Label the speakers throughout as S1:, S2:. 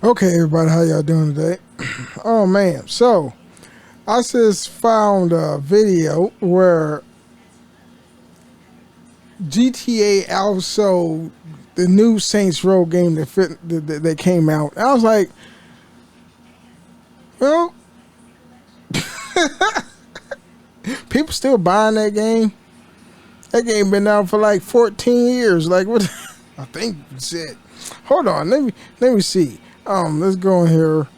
S1: Okay, everybody, how y'all doing today? Oh man, so I just found a video where GTA outsold the new Saints Row game that came out. I was like, well, people still buying that game. That game been out for like 14 years. Like what? I think shit. Hold on, let me see. Let's go in here.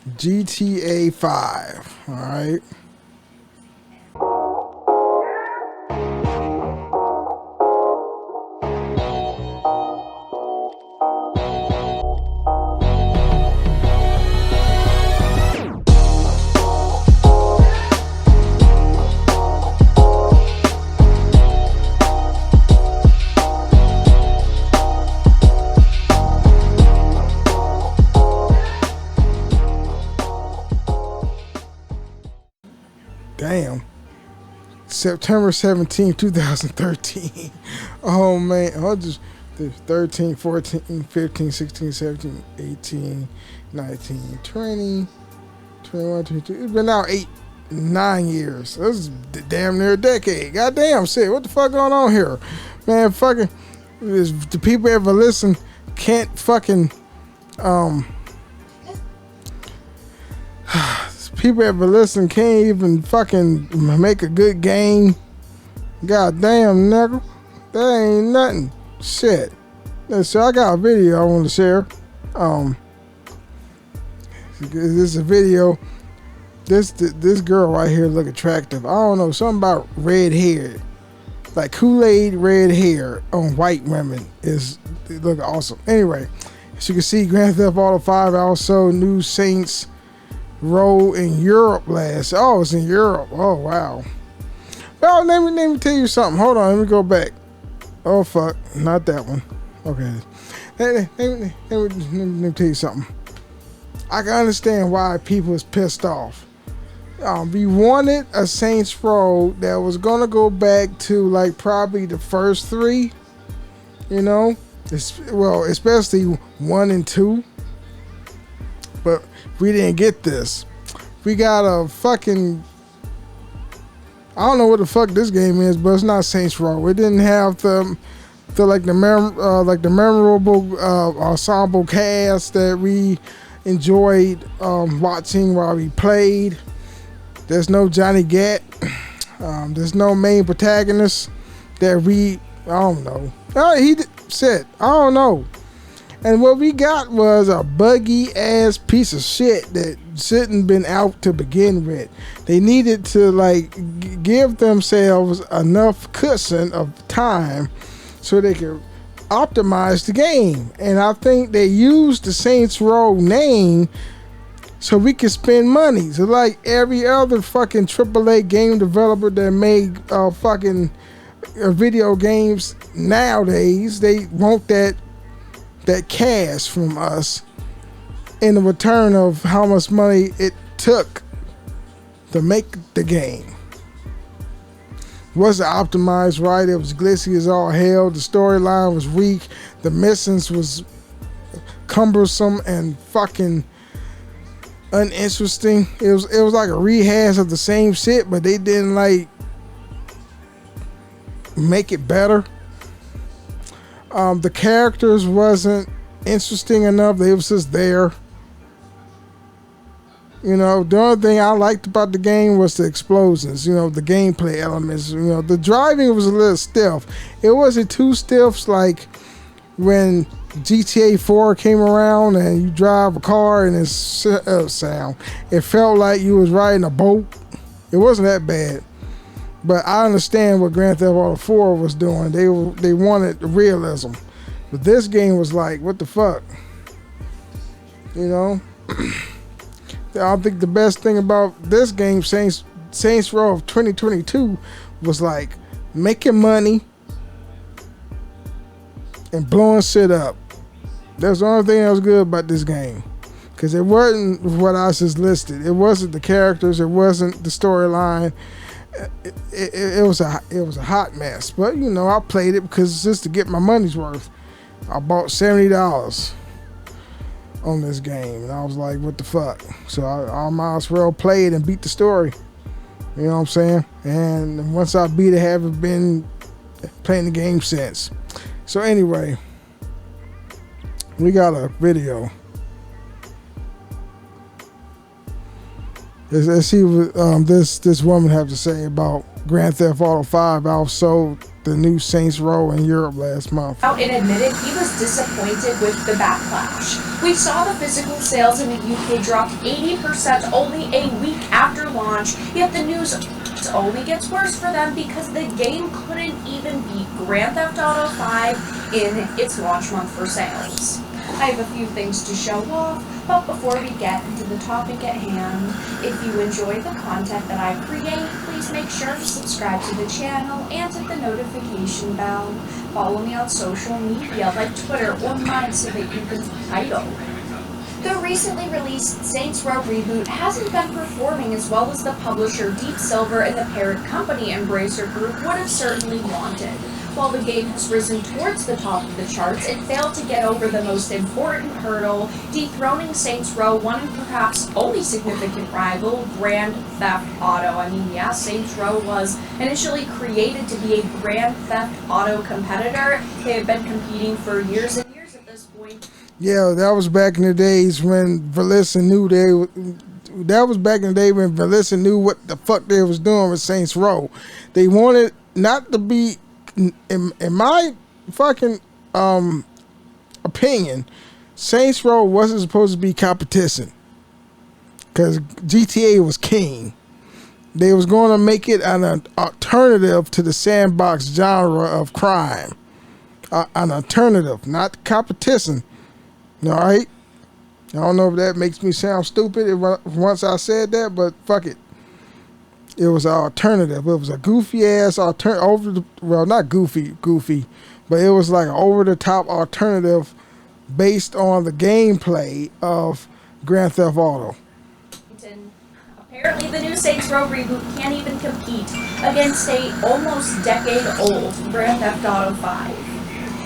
S1: GTA 5. All right. Damn. September 17, 2013. Oh man. I'll just 13, 14, 15, 16, 17, 18, 19, 20, 21, 22. It's been out 9 years. This is damn near a decade. Goddamn shit. What the fuck going on here? Man, fucking if the people ever listen can't fucking people ever listen can't even fucking make a good game. God damn, nigga. That ain't nothing. Shit. So I got a video I want to share. This is a video. This girl right here look attractive. I don't know, something about red hair. Like Kool-Aid red hair on white women look awesome. Anyway, as you can see, Grand Theft Auto 5 also new Saints Row in Europe last. Oh, it's in Europe. Oh wow. Well, let me tell you something. Hold on, let me go back. Oh fuck, not that one. Okay. Let me tell you something. I can understand why people is pissed off. We wanted a Saints Row that was gonna go back to like probably the first three. You know, especially 1 and 2. But we didn't get this. We got a fucking, I don't know what the fuck this game is, but it's not Saints Row. It didn't have the memorable ensemble cast that we enjoyed watching while we played. There's no Johnny Gat. There's no main protagonist that I don't know. I don't know. And what we got was a buggy ass piece of shit that shouldn't been out to begin with. They needed to give themselves enough cushion of time so they could optimize the game. And I think they used the Saints Row name so we could spend money. So like every other fucking AAA game developer that made video games nowadays, they want that cash from us in the return of how much money it took to make the game. Wasn't optimized right. It was glitchy as all hell. The storyline was weak. The missions was cumbersome and fucking uninteresting. It was like a rehash of the same shit, but they didn't make it better. The characters wasn't interesting enough. They was just there. You know, the only thing I liked about the game was the explosions, you know, the gameplay elements. You know, the driving was a little stiff. It wasn't too stiff like when GTA 4 came around and you drive a car and it's sound. It felt like you was riding a boat. It wasn't that bad. But I understand what Grand Theft Auto 4 was doing. They wanted realism. But this game was like, what the fuck? You know? I think the best thing about this game, Saints Row of 2022, was like making money and blowing shit up. That's the only thing that was good about this game. Because it wasn't what I just listed. It wasn't the characters. It wasn't the storyline. It was a hot mess, but you know I played it because it's just to get my money's worth. I bought $70. on this game, and I was like, what the fuck? So I might as well play it and beat the story. You know what I'm saying? And once I beat it, I haven't been playing the game since. So anyway, we got a video. Let's see what this woman have to say about Grand Theft Auto 5 outsold the new Saints Row in Europe last month.
S2: Out and admitted he was disappointed with the backlash. We saw the physical sales in the UK drop 80% only a week after launch, yet the news only gets worse for them because the game couldn't even beat Grand Theft Auto 5 in its launch month for sales. I have a few things to show off, but before we get into the topic at hand, if you enjoy the content that I create, please make sure to subscribe to the channel and hit the notification bell. Follow me on social media like Twitter or mine so that you can idle. The recently released Saints Row reboot hasn't been performing as well as the publisher Deep Silver and the parent company Embracer Group would have certainly wanted. While the game has risen towards the top of the charts, it failed to get over the most important hurdle, dethroning Saints Row one and perhaps only significant rival, Grand Theft Auto. I mean, yeah, Saints Row was initially created to be a Grand Theft Auto competitor. They have been competing for years and years at this point.
S1: Yeah, that was back in the days when Valissa knew that was back in the day when Valissa knew what the fuck they was doing with Saints Row. They wanted not to be, in my fucking opinion, Saints Row wasn't supposed to be competition because GTA was king. They was going to make it an alternative to the sandbox genre of crime, an alternative, not competition. All right, I don't know if that makes me sound stupid once I said that, but fuck it. It was an alternative. It was a goofy ass alternative. Well, not goofy, but it was like an over the top alternative based on the gameplay of Grand Theft Auto.
S2: Apparently, the new Saints Row reboot can't even compete against a almost decade-old Grand Theft Auto 5.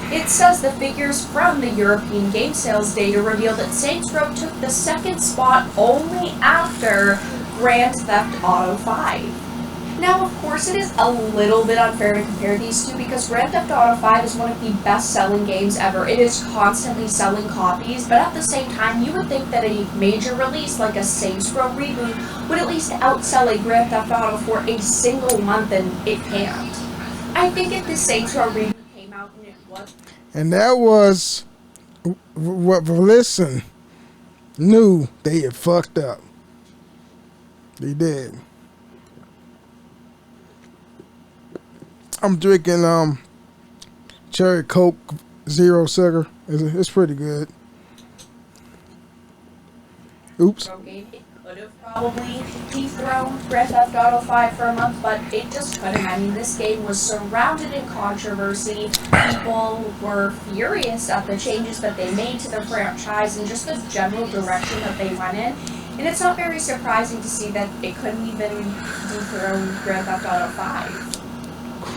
S2: It says the figures from the European game sales data reveal that Saints Row took the second spot only after Grand Theft Auto 5. Now, of course, it is a little bit unfair to compare these two because Grand Theft Auto 5 is one of the best-selling games ever. It is constantly selling copies, but at the same time, you would think that a major release like a Saints Row reboot would at least outsell a Grand Theft Auto for a single month, and it can't. I think if the Saints Row reboot came out and it was...
S1: And that was what Valissa knew they had fucked up. They did. I'm drinking cherry Coke, zero sugar. It's pretty good. Oops.
S2: It could have probably dethroned Grand Theft Auto 5 for a month, but it just couldn't. I mean, this game was surrounded in controversy. People were furious at the changes that they made to the franchise and just the general direction that they went in. And it's not very surprising to see that it couldn't even dethrone Grand Theft Auto 5.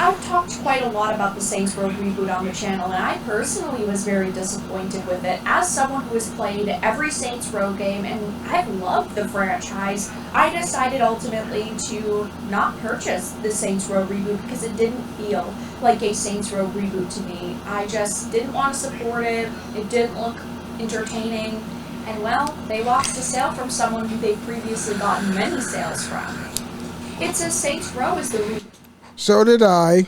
S2: I've talked quite a lot about the Saints Row reboot on the channel, and I personally was very disappointed with it. As someone who has played every Saints Row game, and I've loved the franchise, I decided ultimately to not purchase the Saints Row reboot because it didn't feel like a Saints Row reboot to me. I just didn't want to support it. It didn't look entertaining. And well, they lost a sale from someone who they've previously gotten many sales from. It says Saints Row is the reboot.
S1: So did I.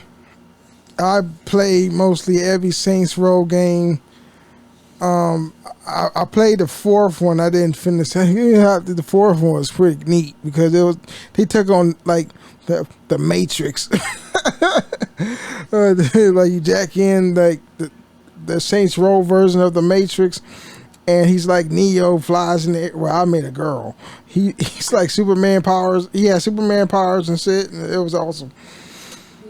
S1: I played mostly every Saints Row game. I played the fourth one. I didn't finish. The fourth one was pretty neat because they took on like the Matrix. Like you jack in like the Saints Row version of the Matrix. And he's like Neo, flies in the air. Well, I made a girl. He's like Superman powers. He has Superman powers and shit. And it was awesome.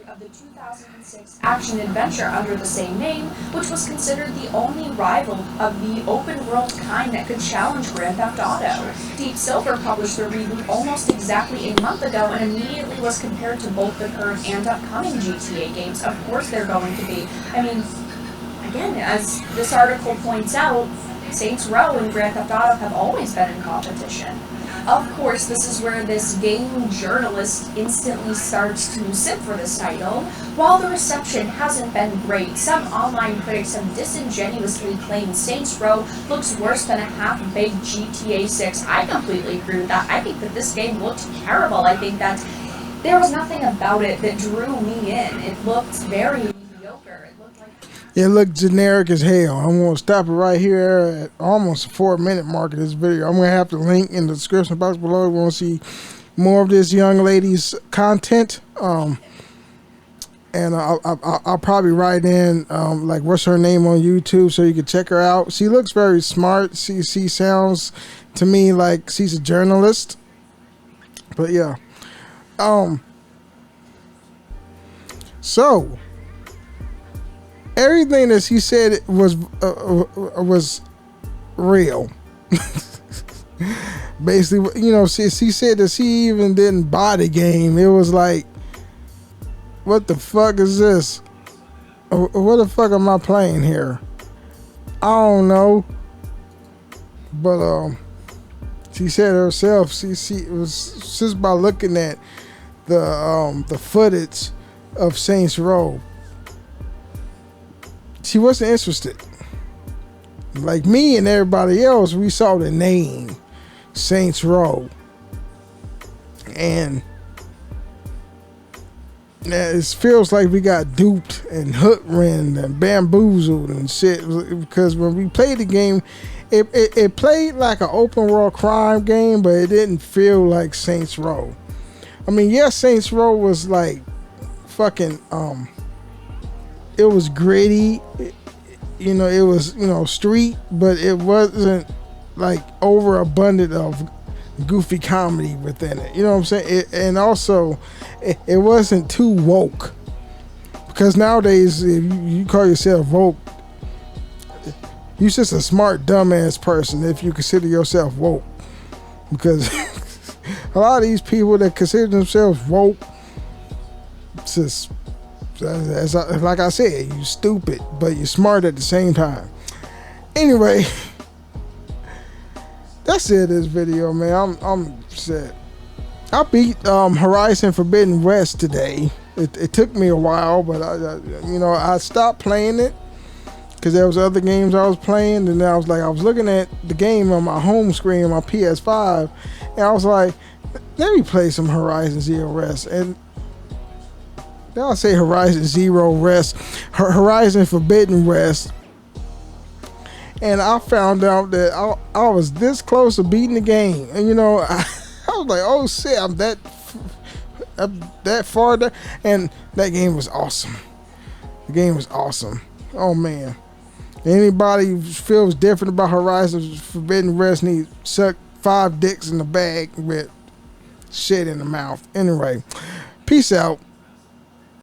S2: Of the 2006 action-adventure under the same name, which was considered the only rival of the open-world kind that could challenge Grand Theft Auto. Deep Silver published the reboot almost exactly a month ago and immediately was compared to both the current and upcoming GTA games. Of course they're going to be. I mean, again, as this article points out, Saints Row and Grand Theft Auto have always been in competition. Of course, this is where this game journalist instantly starts to sip for this title. While the reception hasn't been great, some online critics have disingenuously claimed Saints Row looks worse than a half-baked GTA 6. I completely agree with that. I think that this game looked terrible. I think that there was nothing about it that drew me in. It looked very mediocre.
S1: It looked generic as hell. I'm going to stop it right here at almost a 4-minute mark of this video. I'm going to have to link in the description box below if you want to see more of this young lady's content. And I'll probably write in like what's her name on YouTube so you can check her out. She looks very smart. She sounds to me like she's a journalist. But yeah. So everything that she said was real. Basically, you know, she said that she even didn't buy the game. It was like, what the fuck is this? What the fuck am I playing here? I don't know. But she said herself, she it was just by looking at the footage of Saints Row. She wasn't interested. Like me and everybody else, we saw the name Saints Row, and it feels like we got duped and hook-rinned and bamboozled and shit. Because when we played the game, it played like an open world crime game, but it didn't feel like Saints Row. I mean, yes, Saints Row was like fucking it was gritty, you know, it was, you know, street, but it wasn't like overabundant of goofy comedy within it, you know what I'm saying? And also it wasn't too woke, because nowadays if you call yourself woke, you're just a smart dumbass person if you consider yourself woke, because a lot of these people that consider themselves woke, just like I said, you stupid, but you're smart at the same time. Anyway, that's it. This video, man. I'm set. I beat Horizon Forbidden West today. It took me a while, but I stopped playing it because there was other games I was playing, and I was looking at the game on my home screen on my PS5, and I was like, let me play some Horizon Zero Rest. And I'll say Horizon Zero Rest, Horizon Forbidden West, and I found out that I was this close to beating the game. And you know, I was like, oh shit, I'm that far there. And that game was awesome. The game was awesome. Oh man, anybody who feels different about Horizon Forbidden West needs to suck 5 dicks in the bag with shit in the mouth. Anyway, peace out.